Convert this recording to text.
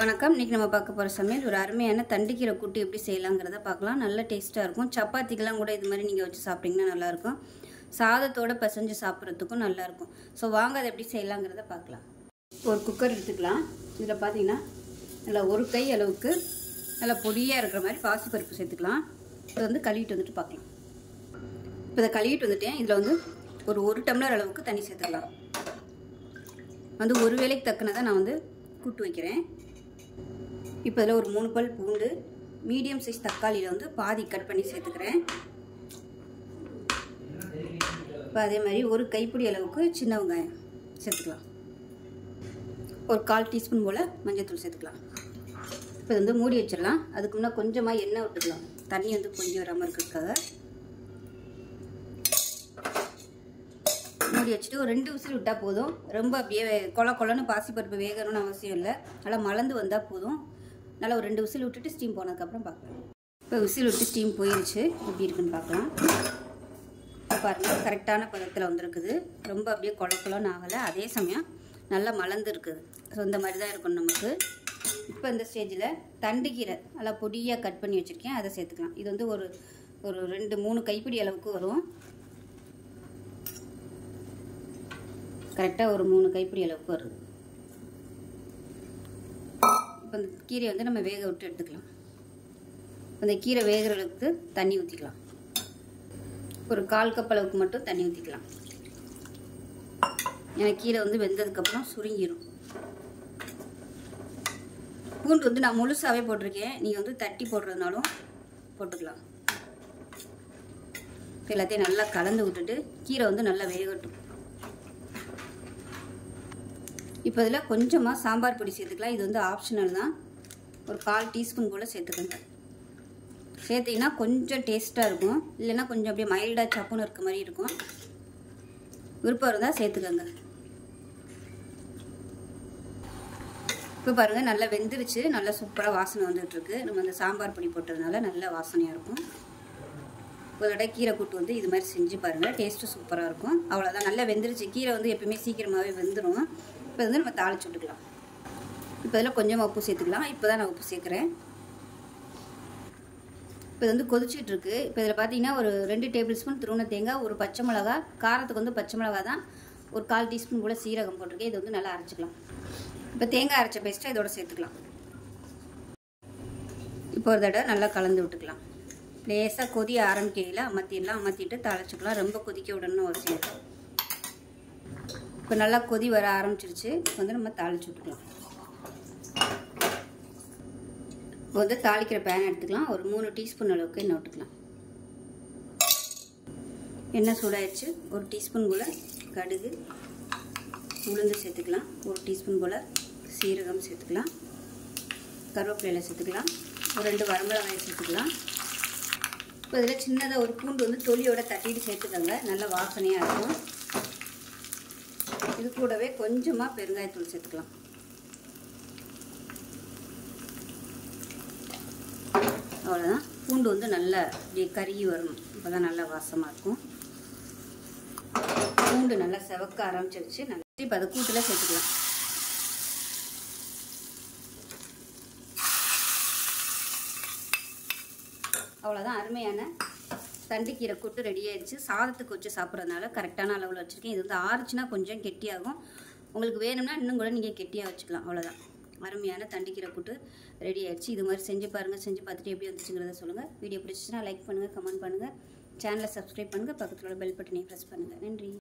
வணக்கம். இன்னைக்கு நம்ம பார்க்க போகிற சமையல் ஒரு அருமையான தண்டிக்கீரை கூட்டு எப்படி செய்யலாங்கிறத பார்க்கலாம். நல்ல டேஸ்ட்டாக இருக்கும். சப்பாத்திக்கெல்லாம் கூட இது மாதிரி நீங்கள் வச்சு சாப்பிட்டிங்கன்னா நல்லாயிருக்கும். சாதத்தோடு பிசைஞ்சு சாப்பிட்றதுக்கும் நல்லாயிருக்கும். ஸோ வாங்க அதை எப்படி செய்யலாங்கிறத பார்க்கலாம். ஒரு குக்கர் எடுத்துக்கலாம். இதில் பார்த்தீங்கன்னா நல்லா ஒரு கை அளவுக்கு நல்லா பொடியாக இருக்கிற மாதிரி பாசிப்பருப்பு சேர்த்துக்கலாம். இதை வந்து கழுவிட்டு வந்துட்டு பார்க்கலாம். இப்போ இதை கழுவிட்டு வந்துட்டேன். இதில் வந்து ஒரு டம்ளர் அளவுக்கு தண்ணி சேர்த்துக்கலாம். வந்து ஒரு வேளைக்கு தக்கனதை நான் வந்து கூட்டு வைக்கிறேன். இப்போ இதில் ஒரு 3 பல் பூண்டு, மீடியம் சைஸ் தக்காளியில் வந்து பாதி கட் பண்ணி சேர்த்துக்கிறேன். இப்போ அதே மாதிரி ஒரு கைப்பிடி அளவுக்கு சின்ன வெங்காயம் சேர்த்துக்கலாம். ஒரு 1/4 டீஸ்பூன் போல் மஞ்சள்தூள் சேர்த்துக்கலாம். இப்போ இது வந்து மூடி வச்சிடலாம். அதுக்கு முன்னே கொஞ்சமாக எண்ணெய் விட்டுக்கலாம். தண்ணி வந்து பொங்கி வராமல் இருக்கிறதுக்காக மூடி வச்சுட்டு ஒரு 2 விசில் விட்டால் போதும். ரொம்ப அப்படியே கொலன்னு பாசிப்பருப்பு வேகணும்னு அவசியம் இல்லை. நல்லா மலர்ந்து வந்தால் போதும். நல்லா ஒரு 2 விசில் விட்டுட்டு ஸ்டீம் போனதுக்கப்புறம் பார்க்கலாம். இப்போ விசில் விட்டு ஸ்டீம் போயிடுச்சு. எப்படி இருக்குன்னு பார்க்கலாம். பாருங்கள், கரெக்டான பதத்தில் வந்துருக்குது. ரொம்ப அப்படியே கொலன்னு ஆகலை. அதே சமயம் நல்லா மலர்ந்து இருக்குது. ஸோ இந்த மாதிரி தான் இருக்கணும் நமக்கு. இப்போ இந்த ஸ்டேஜில் தண்டுக்கீரை நல்லா பொடியாக கட் பண்ணி வச்சுருக்கேன். அதை சேர்த்துக்கலாம். இது வந்து ஒரு 2-3 கைப்பிடி அளவுக்கு வரும். கரெக்டாக ஒரு 3 கைப்பிடி அளவுக்கு வருது. இப்போ இந்த கீரையை வந்து நம்ம வேக விட்டு எடுத்துக்கலாம். அந்த கீரை வேகிற அளவுக்கு தண்ணி ஊற்றிக்கலாம். ஒரு 1/4 கப் அளவுக்கு மட்டும் தண்ணி ஊற்றிக்கலாம். ஏன்னா கீரை வந்து வெந்ததுக்கப்புறம் சுருங்கிடும். பூண்டு வந்து நான் முழுசாகவே போட்டிருக்கேன். நீங்கள் வந்து தட்டி போடுறதுனாலும் போட்டுக்கலாம். எல்லாத்தையும் நல்லா கலந்து விட்டுட்டு கீரை வந்து நல்லா வேகட்டும். இப்போ இதில் கொஞ்சமாக சாம்பார் பொடி சேர்த்துக்கலாம். இது வந்து ஆப்ஷனல் தான். ஒரு 1/4 டீஸ்பூன் போல் சேர்த்துக்கோங்க. சேர்த்திங்கன்னா கொஞ்சம் டேஸ்ட்டாக இருக்கும். இல்லைன்னா கொஞ்சம் அப்படியே மைல்டாக சப்புன்னு இருக்க மாதிரி இருக்கும். விருப்பம் இருந்தால் சேர்த்துக்கோங்க. இப்போ பாருங்கள், நல்லா வெந்துருச்சு. நல்லா சூப்பராக வாசனை வந்துட்டுருக்கு. நம்ம அந்த சாம்பார் பொடி போட்டதுனால நல்ல வாசனையாக இருக்கும். ஒரு தடவை கீரை கூட்டு வந்து இது மாதிரி செஞ்சு பாருங்கள். டேஸ்ட்டு சூப்பராக இருக்கும். அவ்வளோதான், நல்லா வெந்துருச்சு. கீரை வந்து எப்பயுமே சீக்கிரமாகவே வெந்துடும். இப்போ வந்து நம்ம தாளிச்சு விட்டுக்கலாம். இப்போ இதில் கொஞ்சமாக உப்பு சேர்த்துக்கலாம். இப்போ தான் நான் உப்பு சேர்க்குறேன். இப்போ இது வந்து கொதிச்சிட்ருக்கு. இப்போ இதில் பார்த்தீங்கன்னா ஒரு 2 டேபிள் ஸ்பூன் துருவன தேங்காய், ஒரு பச்சை மிளகா, காரத்துக்கு வந்து பச்சை மிளகா தான், ஒரு 1/4 டீஸ்பூன் போல் சீரகம் போட்டிருக்கேன். இது வந்து நல்லா அரைச்சிக்கலாம். இப்போ தேங்காய் அரைச்ச பேஸ்ட்டை இதோட சேர்த்துக்கலாம். இப்போ ஒரு தடவை நல்லா கலந்து விட்டுக்கலாம். லேசாக கொதிய ஆரம்பிக்கையில் அமர்த்திட்டு தாளிச்சுக்கலாம். ரொம்ப கொதிக்க விடணும்னு அவசியம் இல்லை. இப்போ நல்லா கொதி வர ஆரம்பிச்சிருச்சு. இப்போ வந்து நம்ம தாளிச்சு விட்டுக்கலாம். இப்போ வந்து தாளிக்கிற பேன் எடுத்துக்கலாம். ஒரு 3 டீஸ்பூன் அளவுக்கு எண்ணெய் விட்டுக்கலாம். எண்ணெய் சூடாயிடுச்சு. 1 டீஸ்பூன் போல் கடுகு, உளுந்து சேர்த்துக்கலாம். 1 டீஸ்பூன் போல் சீரகம் சேர்த்துக்கலாம். கருவேப்பிலை சேர்த்துக்கலாம். ஒரு 2 வரமிளகாய் சேர்த்துக்கலாம். இப்போ இதில் சின்னதாக ஒரு பூண்டு வந்து தொலியோட தட்டிட்டு சேர்த்துக்கோங்க. நல்ல வாசனையாக இருக்கும். இது கூடவே கொஞ்சமாக பெருங்காயத்தூள் சேர்த்துக்கலாம். அவ்வளோதான். பூண்டு வந்து நல்லா இப்படியே கருகி வரணும். இப்போ தான் நல்லா வாசமாக இருக்கும். பூண்டு நல்லா செவக்க ஆரம்பிச்சிருச்சு. நல்லா இப்போ அதை கூட்டில் சேர்த்துக்கலாம். அவ்வளோதான், அருமையான தண்டுக்கீரை கூட்டு ரெடி ஆயிடுச்சு. சாதத்துக்கு வச்சு சாப்பிட்றதுனால கரெக்டான அளவில் வச்சுருக்கேன். இது வந்து ஆறுச்சுன்னா கொஞ்சம் கெட்டியாகும். உங்களுக்கு வேணும்னா இன்னும் கூட நீங்கள் கெட்டியாக வச்சுக்கலாம். அவ்வளோதான், அருமையான தண்டுக்கீரை கூட்டு ரெடி ஆயிடுச்சு. இது மாதிரி செஞ்சு பாருங்கள். செஞ்சு பார்த்துட்டு எப்படி வந்துச்சுங்கிறத சொல்லுங்கள். வீடியோ பிடிச்சிச்சுன்னா லைக் பண்ணுங்கள், கமெண்ட் பண்ணுங்கள், சேனலை சப்ஸ்கிரைப் பண்ணுங்கள், பக்கத்தில் உள்ள பெல் பட்டனையும் ப்ரெஸ் பண்ணுங்கள். நன்றி.